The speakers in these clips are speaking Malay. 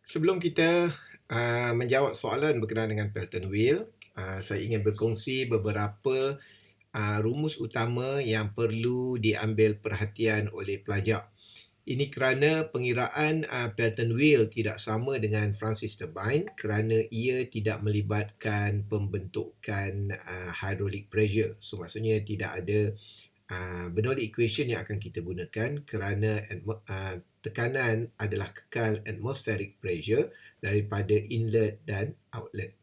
Sebelum kita menjawab soalan berkenaan dengan Pelton Wheel, saya ingin berkongsi beberapa rumus utama yang perlu diambil perhatian oleh pelajar. Ini kerana pengiraan Pelton Wheel tidak sama dengan Francis turbine kerana ia tidak melibatkan pembentukan hydraulic pressure. So maksudnya tidak ada Bernoulli equation yang akan kita gunakan kerana tekanan adalah kekal atmospheric pressure daripada inlet dan outlet.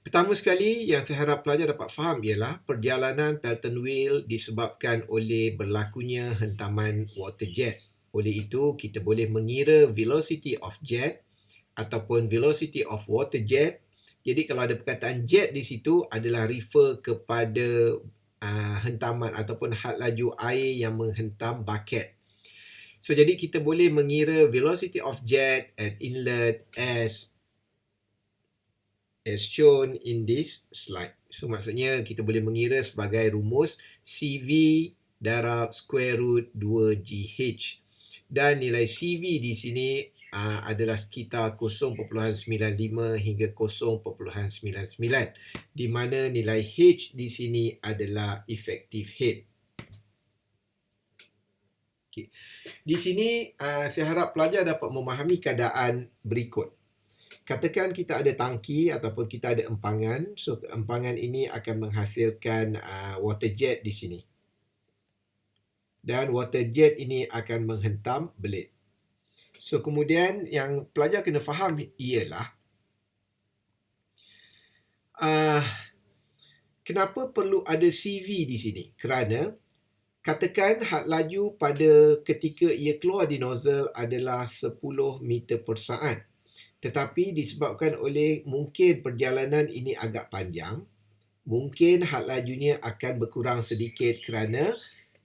Pertama sekali yang saya harap pelajar dapat faham ialah perjalanan Pelton Wheel disebabkan oleh berlakunya hentaman water jet. Oleh itu, kita boleh mengira velocity of jet ataupun velocity of water jet. Jadi kalau ada perkataan jet di situ adalah refer kepada hentaman ataupun had laju air yang menghentam bucket. So jadi kita boleh mengira velocity of jet at inlet as shown in this slide. So maksudnya kita boleh mengira sebagai rumus CV darab square root 2GH. Dan nilai CV di sini adalah sekitar 0.95 hingga 0.99, di mana nilai H di sini adalah effective head. Okay. Di sini saya harap pelajar dapat memahami keadaan berikut. Katakan kita ada tangki ataupun kita ada empangan. So empangan ini akan menghasilkan water jet di sini. Dan water jet ini akan menghentam blade. So kemudian yang pelajar kena faham ialah kenapa perlu ada CV di sini? Kerana katakan had laju pada ketika ia keluar di nozzle adalah 10 meter per saat. Tetapi disebabkan oleh mungkin perjalanan ini agak panjang, mungkin had lajunya akan berkurang sedikit kerana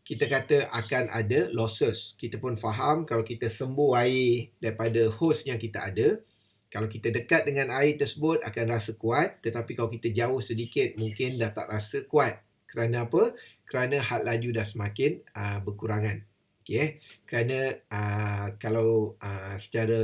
kita kata akan ada losses. Kita pun faham kalau kita sembuh air daripada hose yang kita ada, kalau kita dekat dengan air tersebut akan rasa kuat, tetapi kalau kita jauh sedikit mungkin dah tak rasa kuat. Kerana apa? Kerana had laju dah semakin berkurangan. Okay. Kerana kalau secara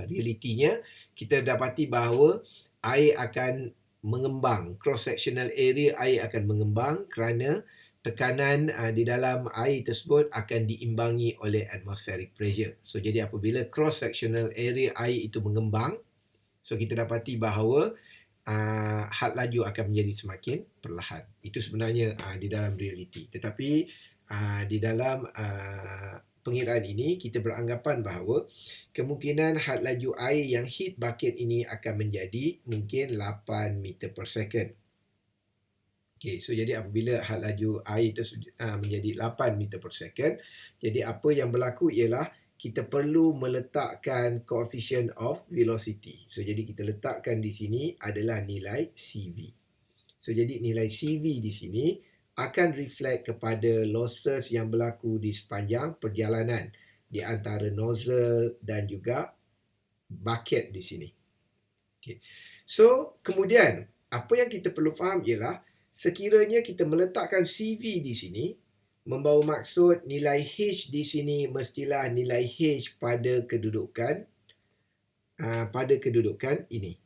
realitinya kita dapati bahawa air akan mengembang, cross-sectional area air akan mengembang kerana tekanan di dalam air tersebut akan diimbangi oleh atmospheric pressure. So jadi apabila cross-sectional area air itu mengembang, so kita dapati bahawa had laju akan menjadi semakin perlahan. Itu sebenarnya di dalam realiti. Tetapi di dalam pengiraan ini kita beranggapan bahawa kemungkinan had laju air yang hit bucket ini akan menjadi mungkin 8 meter per second. Okay, so jadi apabila had laju air tersebut menjadi 8 meter per second, jadi apa yang berlaku ialah kita perlu meletakkan coefficient of velocity. So jadi kita letakkan di sini adalah nilai CV. So jadi nilai CV di sini akan reflect kepada losses yang berlaku di sepanjang perjalanan di antara nozzle dan juga bucket di sini. Okay. So kemudian apa yang kita perlu faham ialah sekiranya kita meletakkan CV di sini, membawa maksud nilai H di sini mestilah nilai H pada kedudukan ini.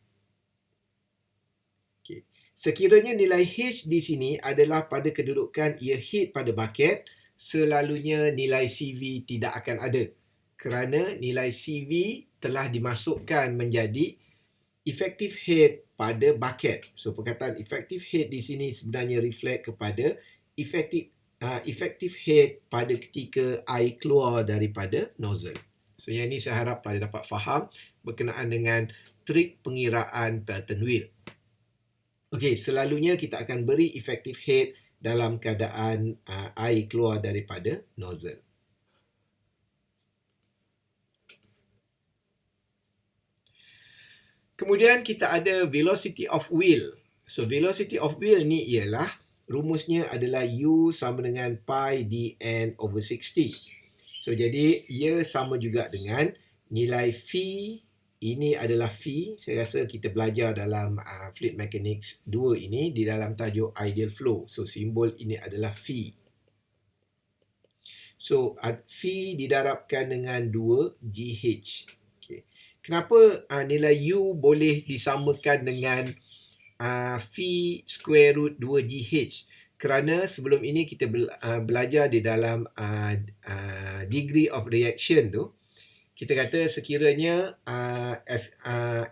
Okay. Sekiranya nilai H di sini adalah pada kedudukan ia hit pada bucket, selalunya nilai CV tidak akan ada. Kerana nilai CV telah dimasukkan menjadi effective head pada bucket. So perkataan effective head di sini sebenarnya reflect kepada effective head pada ketika air keluar daripada nozzle. So yang ini saya harap pelajar dapat faham berkenaan dengan trik pengiraan Pelton Wheel. Okey, selalunya kita akan beri effective head dalam keadaan air keluar daripada nozzle. Kemudian kita ada velocity of wheel. So velocity of wheel ni ialah rumusnya adalah U sama dengan pi dn over 60. So jadi ia sama juga dengan nilai V. Ini adalah V. Saya rasa kita belajar dalam fluid mechanics 2 ini di dalam tajuk ideal flow. So simbol ini adalah V. So V didarabkan dengan 2 GH. Kenapa nilai U boleh disamakan dengan V square root 2GH? Kerana sebelum ini kita belajar di dalam degree of reaction tu, kita kata sekiranya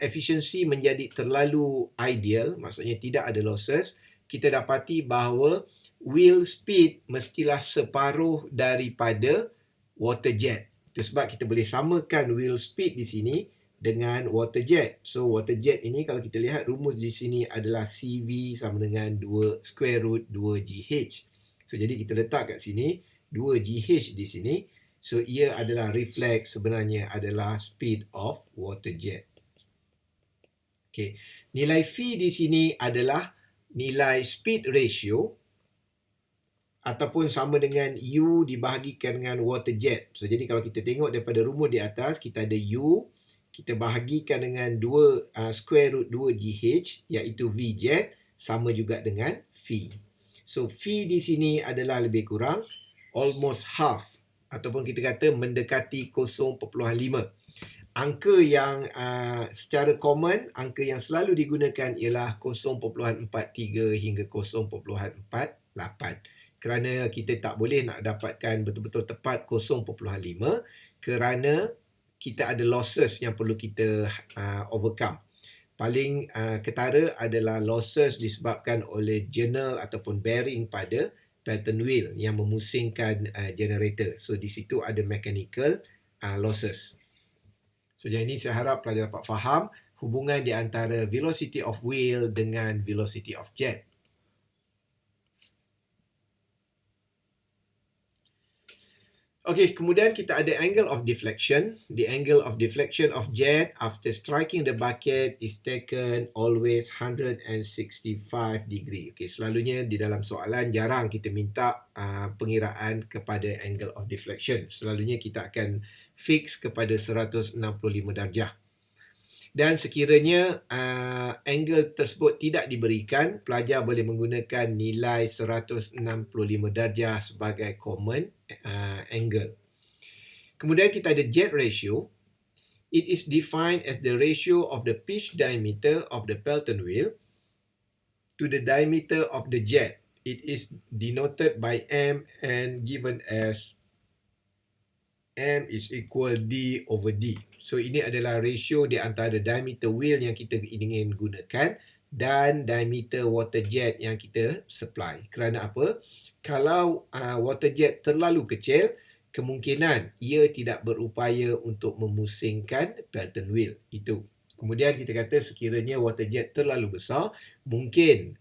efisiensi menjadi terlalu ideal, maksudnya tidak ada losses, kita dapati bahawa wheel speed mestilah separuh daripada water jet. Itu sebab kita boleh samakan wheel speed di sini dengan water jet. So water jet ini kalau kita lihat rumus di sini adalah CV sama dengan 2 square root 2GH. So jadi kita letak kat sini 2GH di sini. So ia adalah reflex sebenarnya adalah speed of water jet. Okey. Nilai V di sini adalah nilai speed ratio ataupun sama dengan U dibahagikan dengan water jet. So jadi kalau kita tengok daripada rumus di atas, kita ada U, kita bahagikan dengan 2 square root 2GH iaitu V jet sama juga dengan V. So V di sini adalah lebih kurang almost half ataupun kita kata mendekati 0.5. Angka yang secara common, angka yang selalu digunakan ialah 0.43 hingga 0.48. Kerana kita tak boleh nak dapatkan betul-betul tepat 0.5 kerana kita ada losses yang perlu kita overcome. Paling ketara adalah losses disebabkan oleh journal ataupun bearing pada Pelton wheel yang memusingkan generator. So di situ ada mechanical losses. So yang ini saya harap pelajar dapat faham hubungan di antara velocity of wheel dengan velocity of jet. Okey, kemudian kita ada angle of deflection. The angle of deflection of jet after striking the bucket is taken always 165 degree. Okey, selalunya di dalam soalan jarang kita minta pengiraan kepada angle of deflection. Selalunya kita akan fix kepada 165 darjah. Dan sekiranya angle tersebut tidak diberikan, pelajar boleh menggunakan nilai 165 darjah sebagai common angle. Kemudian kita ada jet ratio. It is defined as the ratio of the pitch diameter of the Pelton wheel to the diameter of the jet. It is denoted by M and given as M is equal D over D. So ini adalah ratio di antara diameter wheel yang kita ingin gunakan dan diameter water jet yang kita supply. Kerana apa? Kalau water jet terlalu kecil, kemungkinan ia tidak berupaya untuk memusingkan Pelton wheel. Itu. Kemudian kita kata sekiranya water jet terlalu besar, mungkin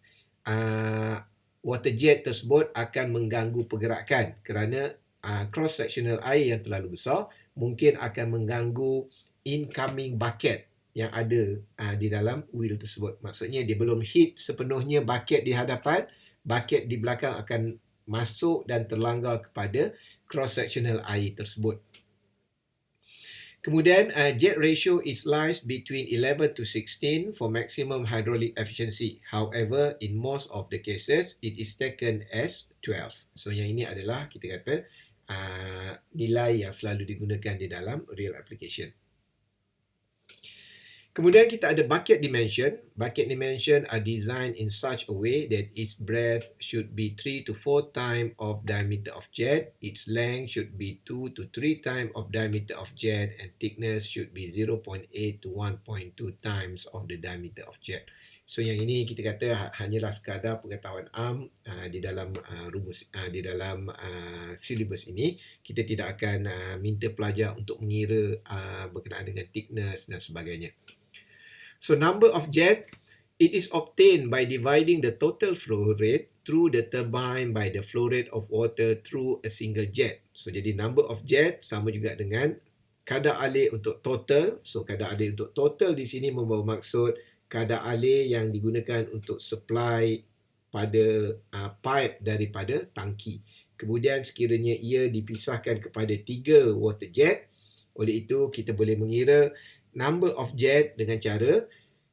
water jet tersebut akan mengganggu pergerakan kerana cross-sectional air yang terlalu besar mungkin akan mengganggu incoming bucket yang ada di dalam wheel tersebut. Maksudnya dia belum hit sepenuhnya bucket di hadapan, bucket di belakang akan masuk dan terlanggar kepada cross-sectional air tersebut. Kemudian jet ratio is lies between 11 to 16 for maximum hydraulic efficiency. However, in most of the cases, it is taken as 12. So yang ini adalah kita kata nilai yang selalu digunakan di dalam real application. Kemudian kita ada bucket dimension. Bucket dimension are designed in such a way that its breadth should be 3 to 4 times of diameter of jet. Its length should be 2 to 3 times of diameter of jet and thickness should be 0.8 to 1.2 times of the diameter of jet. So yang ini kita kata hanyalah sekadar pengetahuan am di dalam rumus di dalam syllabus ini. Kita tidak akan minta pelajar untuk mengira berkenaan dengan thickness dan sebagainya. So number of jet, it is obtained by dividing the total flow rate through the turbine by the flow rate of water through a single jet. So jadi number of jet sama juga dengan kadar alir untuk total. So kadar alir untuk total di sini membawa maksud kadar alir yang digunakan untuk supply pada pipe daripada tangki. Kemudian sekiranya ia dipisahkan kepada 3 water jet, oleh itu kita boleh mengira number of jet dengan cara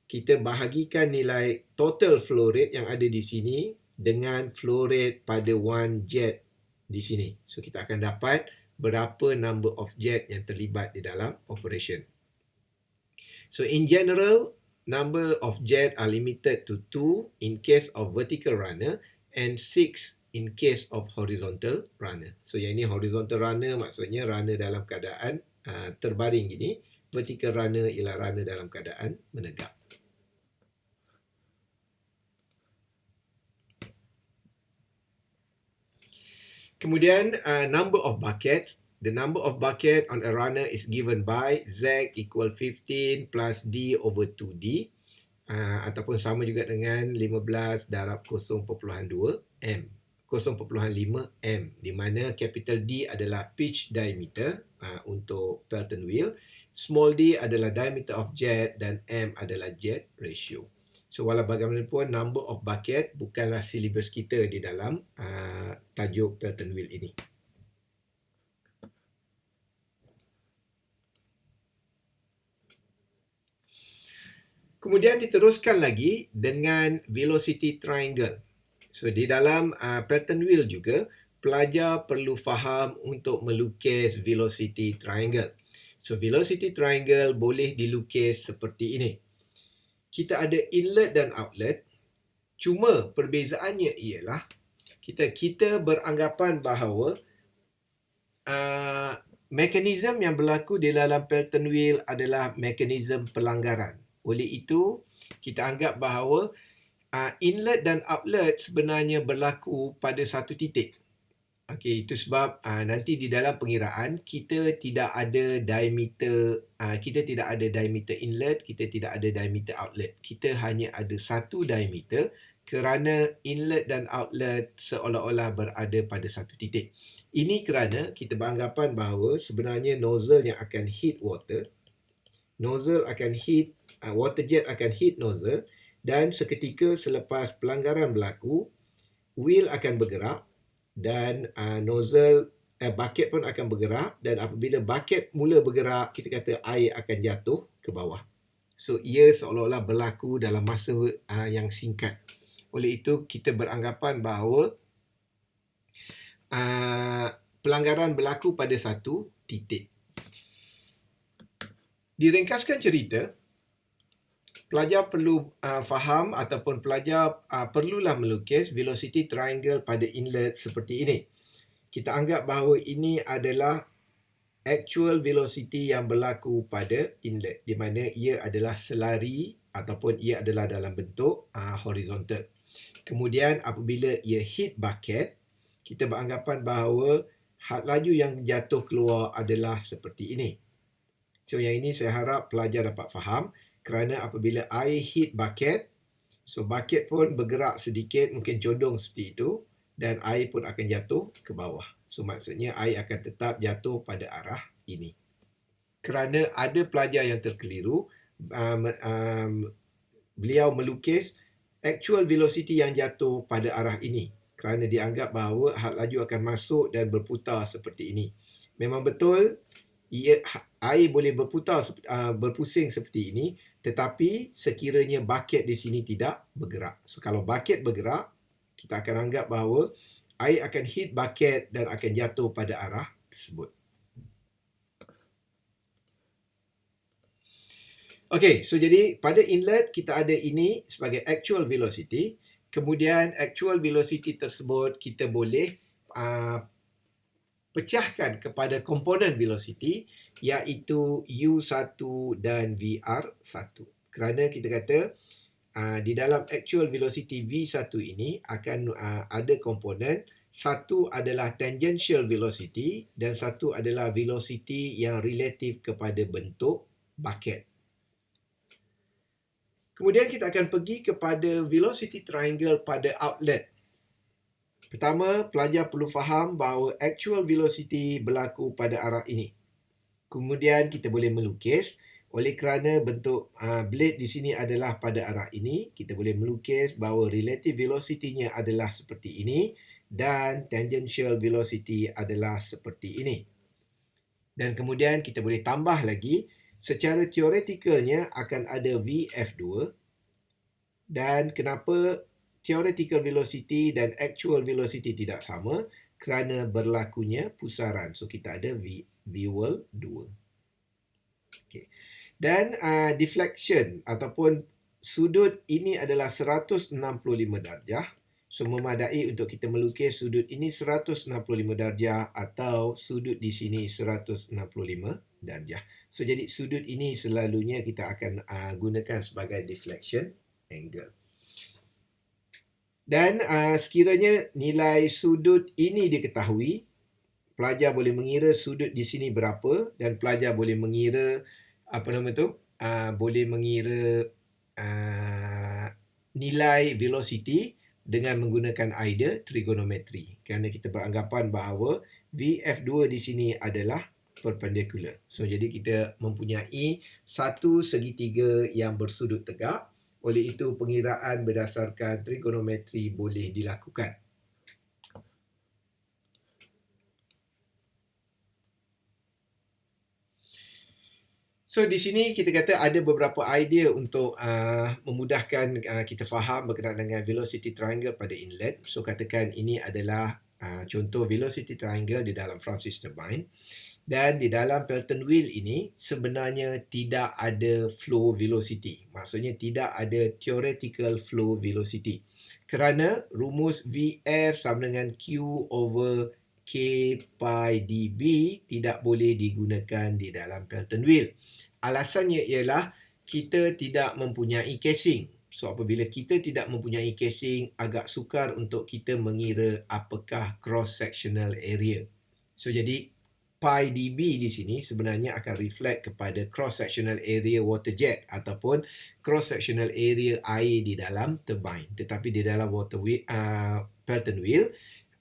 kita bahagikan nilai total flow rate yang ada di sini dengan flow rate pada one jet di sini. So kita akan dapat berapa number of jet yang terlibat di dalam operation. So in general, number of jet are limited to 2 in case of vertical runner and 6 in case of horizontal runner. So yang ini horizontal runner maksudnya runner dalam keadaan terbaring gini. Vertical runner ialah runner dalam keadaan menegak. Kemudian number of buckets. The number of bucket on a runner is given by Z equal 15 plus D over 2D. Ataupun sama juga dengan 15 darab 0.2 M. 0.5 M, di mana capital D adalah pitch diameter untuk Pelton wheel, small d adalah diameter of jet dan M adalah jet ratio. So walau bagaimanapun number of bucket bukanlah silibus kita di dalam tajuk Pelton wheel ini. Kemudian diteruskan lagi dengan velocity triangle. So di dalam Pelton wheel juga, pelajar perlu faham untuk melukis velocity triangle. So velocity triangle boleh dilukis seperti ini. Kita ada inlet dan outlet. Cuma perbezaannya ialah kita beranggapan bahawa mekanisme yang berlaku di dalam Pelton wheel adalah mekanisme pelanggaran. Oleh itu, kita anggap bahawa inlet dan outlet sebenarnya berlaku pada satu titik. Okey, itu sebab nanti di dalam pengiraan kita tidak ada diameter inlet, kita tidak ada diameter outlet. Kita hanya ada satu diameter kerana inlet dan outlet seolah-olah berada pada satu titik. Ini kerana kita beranggapan bahawa sebenarnya nozzle yang akan hit water, water jet akan hit nozzle, dan seketika selepas pelanggaran berlaku, wheel akan bergerak dan bucket pun akan bergerak, dan apabila bucket mula bergerak, kita kata air akan jatuh ke bawah. So ia seolah-olah berlaku dalam masa yang singkat. Oleh itu kita beranggapan bahawa pelanggaran berlaku pada satu titik. Diringkaskan cerita, pelajar perlu faham ataupun pelajar perlulah melukis velocity triangle pada inlet seperti ini. Kita anggap bahawa ini adalah actual velocity yang berlaku pada inlet, di mana ia adalah selari ataupun ia adalah dalam bentuk horizontal. Kemudian apabila ia hit bucket, kita beranggapan bahawa had laju yang jatuh keluar adalah seperti ini. So yang ini saya harap pelajar dapat faham, kerana apabila air hit bucket, so bucket pun bergerak sedikit, mungkin condong seperti itu, dan air pun akan jatuh ke bawah. So maksudnya air akan tetap jatuh pada arah ini. Kerana ada pelajar yang terkeliru, beliau melukis actual velocity yang jatuh pada arah ini, kerana dianggap bahawa had laju akan masuk dan berputar seperti ini. Memang betul, air boleh berpusing seperti ini, tetapi sekiranya bucket di sini tidak bergerak. So kalau bucket bergerak, kita akan anggap bahawa air akan hit bucket dan akan jatuh pada arah tersebut. Okey, so jadi pada inlet kita ada ini sebagai actual velocity. Kemudian actual velocity tersebut kita boleh pecahkan kepada komponen velocity, iaitu U1 dan VR1. Kerana kita kata di dalam actual velocity V1 ini akan ada komponen, satu adalah tangential velocity dan satu adalah velocity yang relatif kepada bentuk bucket. Kemudian kita akan pergi kepada velocity triangle pada outlet. Pertama, pelajar perlu faham bahawa actual velocity berlaku pada arah ini. Kemudian kita boleh melukis, oleh kerana bentuk blade di sini adalah pada arah ini, kita boleh melukis bahawa relative velocity-nya adalah seperti ini dan tangential velocity adalah seperti ini. Dan kemudian kita boleh tambah lagi, secara teoretikalnya akan ada VF2, dan kenapa theoretical velocity dan actual velocity tidak sama? Kerana berlakunya pusaran. So kita ada vowel 2. Okay. Dan deflection ataupun sudut ini adalah 165 darjah. So memadai untuk kita melukis sudut ini 165 darjah atau sudut di sini 165 darjah. So jadi sudut ini selalunya kita akan gunakan sebagai deflection angle. Dan sekiranya nilai sudut ini diketahui, pelajar boleh mengira sudut di sini berapa dan pelajar boleh mengira boleh mengira nilai velocity dengan menggunakan idea trigonometri. Kerana kita beranggapan bahawa VF2 di sini adalah perpendicular. So jadi kita mempunyai satu segitiga yang bersudut tegak. Oleh itu pengiraan berdasarkan trigonometri boleh dilakukan. So di sini kita kata ada beberapa idea untuk memudahkan kita faham berkenaan dengan velocity triangle pada inlet. So katakan ini adalah contoh velocity triangle di dalam Francis turbine. Dan di dalam Pelton wheel ini sebenarnya tidak ada flow velocity. Maksudnya tidak ada theoretical flow velocity. Kerana rumus VF sama dengan Q over K pi dB tidak boleh digunakan di dalam Pelton wheel. Alasannya ialah kita tidak mempunyai casing. So apabila kita tidak mempunyai casing, agak sukar untuk kita mengira apakah cross-sectional area. So jadi pi dB di sini sebenarnya akan reflect kepada cross-sectional area water jet ataupun cross-sectional area air di dalam turbine. Tetapi di dalam Pelton wheel,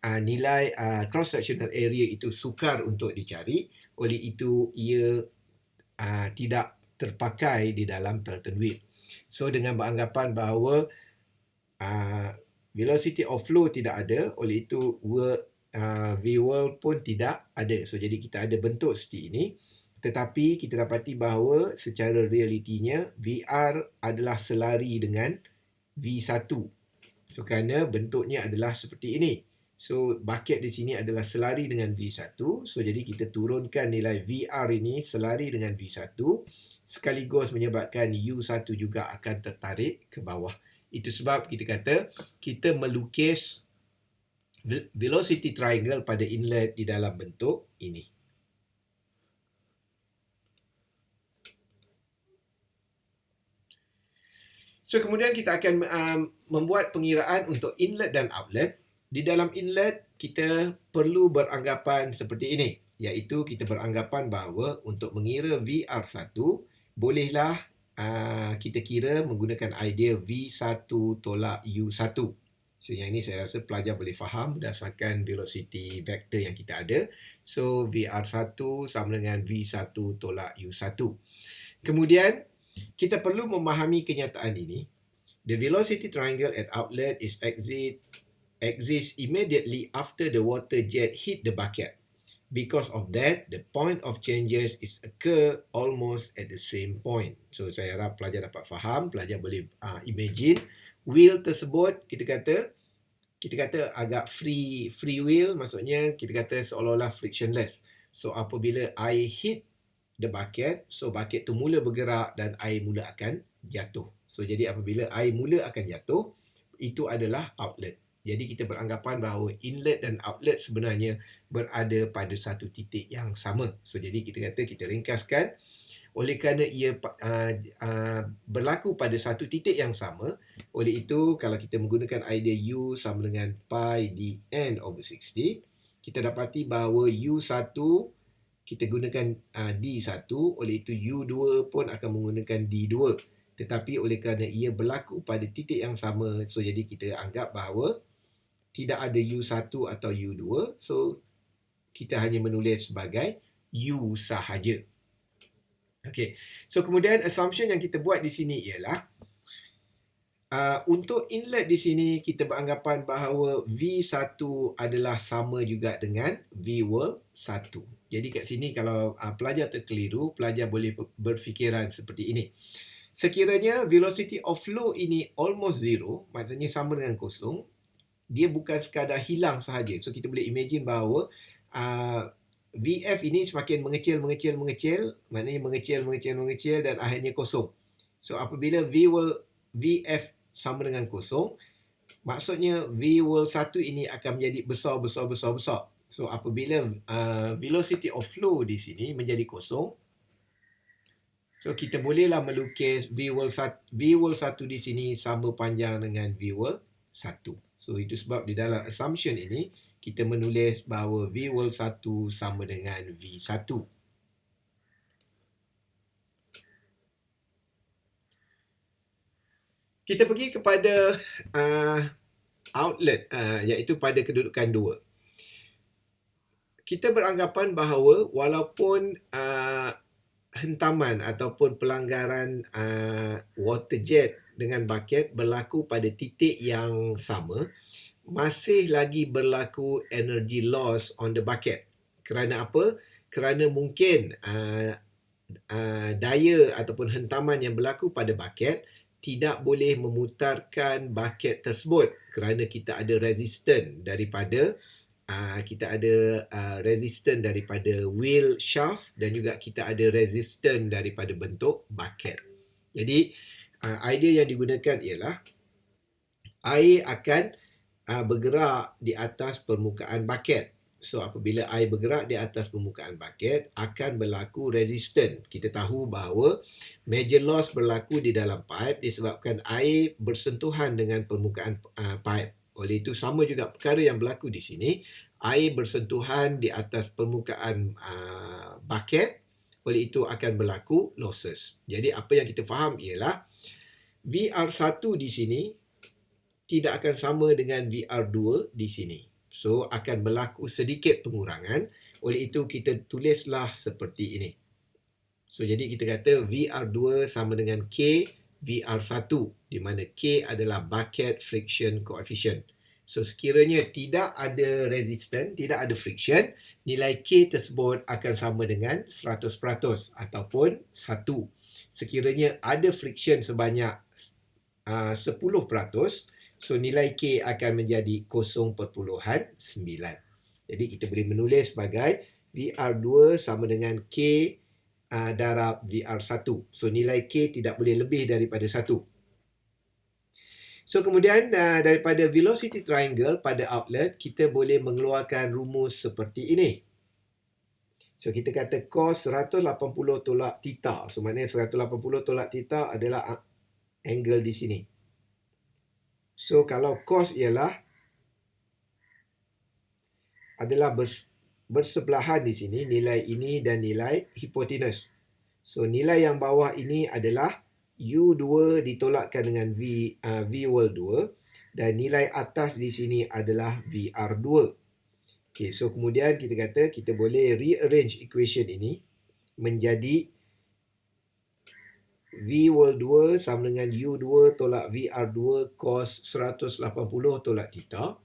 nilai cross-sectional area itu sukar untuk dicari. Oleh itu ia tidak terpakai di dalam Pelton wheel. So dengan beranggapan bahawa velocity of flow tidak ada, oleh itu V-world pun tidak ada. So jadi kita ada bentuk seperti ini. Tetapi kita dapati bahawa secara realitinya VR adalah selari dengan V1. So kerana bentuknya adalah seperti ini. So bucket di sini adalah selari dengan V1. So jadi kita turunkan nilai VR ini selari dengan V1 sekaligus menyebabkan U1 juga akan tertarik ke bawah. Itu sebab kita kata kita melukis velocity triangle pada inlet di dalam bentuk ini. So kemudian kita akan membuat pengiraan untuk inlet dan outlet. Di dalam inlet, kita perlu beranggapan seperti ini. Iaitu kita beranggapan bahawa untuk mengira VR1, bolehlah kita kira menggunakan idea V1 tolak U1. So yang ini saya rasa pelajar boleh faham berdasarkan velocity vector yang kita ada. So VR1 sama dengan V1 tolak U1. Kemudian, kita perlu memahami kenyataan ini. The velocity triangle at outlet exists immediately after the water jet hit the bucket. Because of that, the point of changes is occur almost at the same point. So saya harap pelajar dapat faham, pelajar boleh imagine wheel tersebut kita kata agak free wheel, maksudnya kita kata seolah-olah frictionless. So apabila air hit the bucket, so bucket tu mula bergerak dan air mula akan jatuh. So jadi apabila air mula akan jatuh, itu adalah outlet. Jadi kita beranggapan bahawa inlet dan outlet sebenarnya berada pada satu titik yang sama. So jadi kita ringkaskan, oleh kerana ia berlaku pada satu titik yang sama, oleh itu kalau kita menggunakan idea U sama dengan pi dn over 60, kita dapati bahawa U1 kita gunakan D1, oleh itu U2 pun akan menggunakan D2. Tetapi oleh kerana ia berlaku pada titik yang sama, so jadi kita anggap bahawa tidak ada U1 atau U2, so kita hanya menulis sebagai U sahaja. Okey, so kemudian assumption yang kita buat di sini ialah untuk inlet di sini kita beranggapan bahawa V1 adalah sama juga dengan V-world 1. Jadi kat sini kalau pelajar terkeliru, pelajar boleh berfikiran seperti ini. Sekiranya velocity of flow ini almost zero, maksudnya sama dengan kosong, dia bukan sekadar hilang sahaja. So kita boleh imagine bahawa VF ini semakin mengecil, maknanya mengecil dan akhirnya kosong. So apabila VF sama dengan kosong, maksudnya V1 ini akan menjadi besar. So apabila velocity of flow di sini menjadi kosong, so kita bolehlah melukis V1 di sini sama panjang dengan V1. So itu sebab di dalam assumption ini kita menulis bahawa V1 sama dengan V1. Kita pergi kepada outlet, iaitu pada kedudukan 2. Kita beranggapan bahawa walaupun hentaman ataupun pelanggaran water jet dengan bucket berlaku pada titik yang sama, masih lagi berlaku energy loss on the bucket. Kerana apa? Kerana mungkin daya ataupun hentaman yang berlaku pada bucket tidak boleh memutarkan bucket tersebut kerana kita ada resistance daripada wheel shaft dan juga kita ada resistance daripada bentuk bucket. Jadi idea yang digunakan ialah air akan bergerak di atas permukaan bucket. So apabila air bergerak di atas permukaan bucket, akan berlaku resistance. Kita tahu bahawa major loss berlaku di dalam pipe disebabkan air bersentuhan dengan permukaan pipe. Oleh itu sama juga perkara yang berlaku di sini. Air bersentuhan di atas permukaan bucket, oleh itu akan berlaku losses. Jadi apa yang kita faham ialah VR1 di sini tidak akan sama dengan VR2 di sini. So, akan berlaku sedikit pengurangan. Oleh itu, kita tulislah seperti ini. So, jadi kita kata VR2 sama dengan K VR1, di mana K adalah bucket friction coefficient. So, sekiranya tidak ada resistance, tidak ada friction, nilai K tersebut akan sama dengan 100% ataupun 1. Sekiranya ada friction sebanyak 10%, so nilai K akan menjadi 0.9. Jadi kita boleh menulis sebagai VR2 sama dengan K darab VR1. So nilai K tidak boleh lebih daripada 1. So kemudian daripada velocity triangle pada outlet, kita boleh mengeluarkan rumus seperti ini. So kita kata cos 180 tolak theta. So maknanya 180 tolak theta adalah angle di sini. So kalau cos adalah bersebelahan di sini, nilai ini dan nilai hipotenus. So nilai yang bawah ini adalah U2 ditolakkan dengan V-wall 2 dan nilai atas di sini adalah VR2. Okay, so kemudian kita kata kita boleh rearrange equation ini menjadi V-wall 2 sama dengan U2 tolak VR2 cos 180 tolak theta.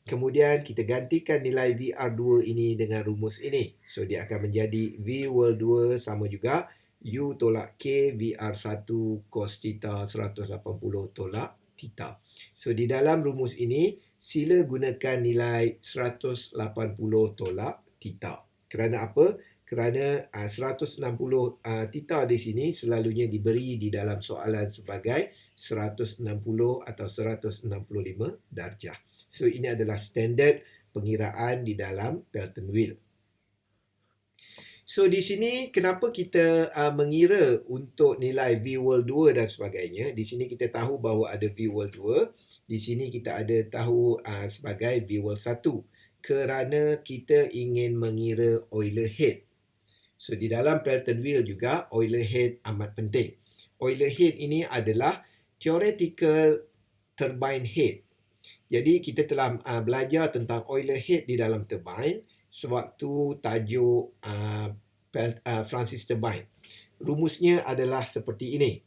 Kemudian kita gantikan nilai VR2 ini dengan rumus ini. So dia akan menjadi V-wall 2 sama juga U tolak K VR1 cos theta 180 tolak theta. So di dalam rumus ini sila gunakan nilai 180 tolak theta. Kerana apa? Kerana 160 theta di sini selalunya diberi di dalam soalan sebagai 160 atau 165 darjah. So ini adalah standard pengiraan di dalam Pelton wheel. So di sini kenapa kita mengira untuk nilai V-wall 2 dan sebagainya. Di sini kita tahu bahawa ada V-wall 2. Di sini kita ada tahu sebagai V-wall 1. Kerana kita ingin mengira Euler head. So di dalam Pelton wheel juga Euler head amat penting. Euler head ini adalah theoretical turbine head. Jadi kita telah belajar tentang Euler head di dalam turbine sewaktu tajuk Francis turbine. Rumusnya adalah seperti ini.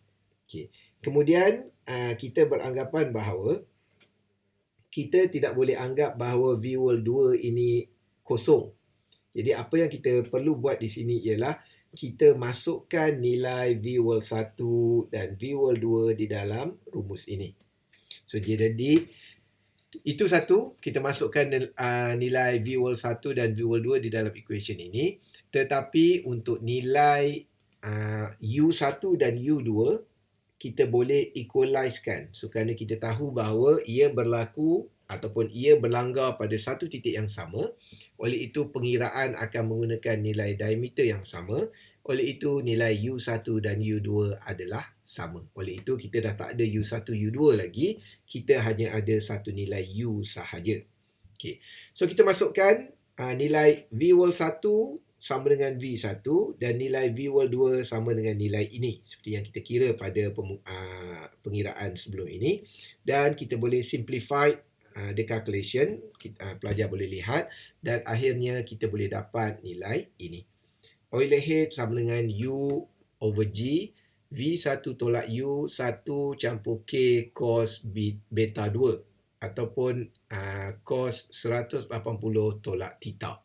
Okay. Kemudian kita beranggapan bahawa kita tidak boleh anggap bahawa V-wall 2 ini kosong. Jadi apa yang kita perlu buat di sini ialah kita masukkan nilai V-wall 1 dan V-wall 2 di dalam rumus ini. So jadi Itu satu, kita masukkan nilai V-wall 1 dan V-wall 2 di dalam equation ini. Tetapi untuk nilai U1 dan U2, kita boleh equalizekan. So, kerana kita tahu bahawa ia berlaku ataupun ia berlanggar pada satu titik yang sama. Oleh itu, pengiraan akan menggunakan nilai diameter yang sama. Oleh itu, nilai U1 dan U2 adalah sama. Oleh itu, kita dah tak ada U1, U2 lagi. Kita hanya ada satu nilai U sahaja. Okay. So, kita masukkan nilai V-wall 1 sama dengan V1 dan nilai V-wall 2 sama dengan nilai ini. Seperti yang kita kira pada pengiraan sebelum ini. Dan kita boleh simplify the calculation. Pelajar boleh lihat. Dan akhirnya kita boleh dapat nilai ini. Euler head sama dengan U over G. V1 tolak U 1 campur K cos beta 2. Ataupun cos 180 tolak theta.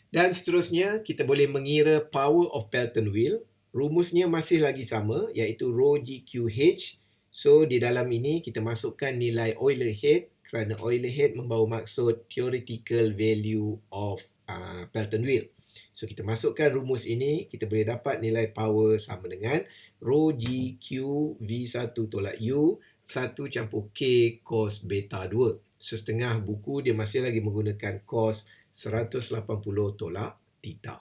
Dan seterusnya, kita boleh mengira power of Pelton wheel. Rumusnya masih lagi sama, iaitu rho GQH. So, di dalam ini kita masukkan nilai Euler head kerana Euler head membawa maksud theoretical value of Pelton wheel. So, kita masukkan rumus ini, kita boleh dapat nilai power sama dengan rho GQ V1 tolak U 1 campur K cos beta 2. So, setengah buku dia masih lagi menggunakan cos 180 tolak theta.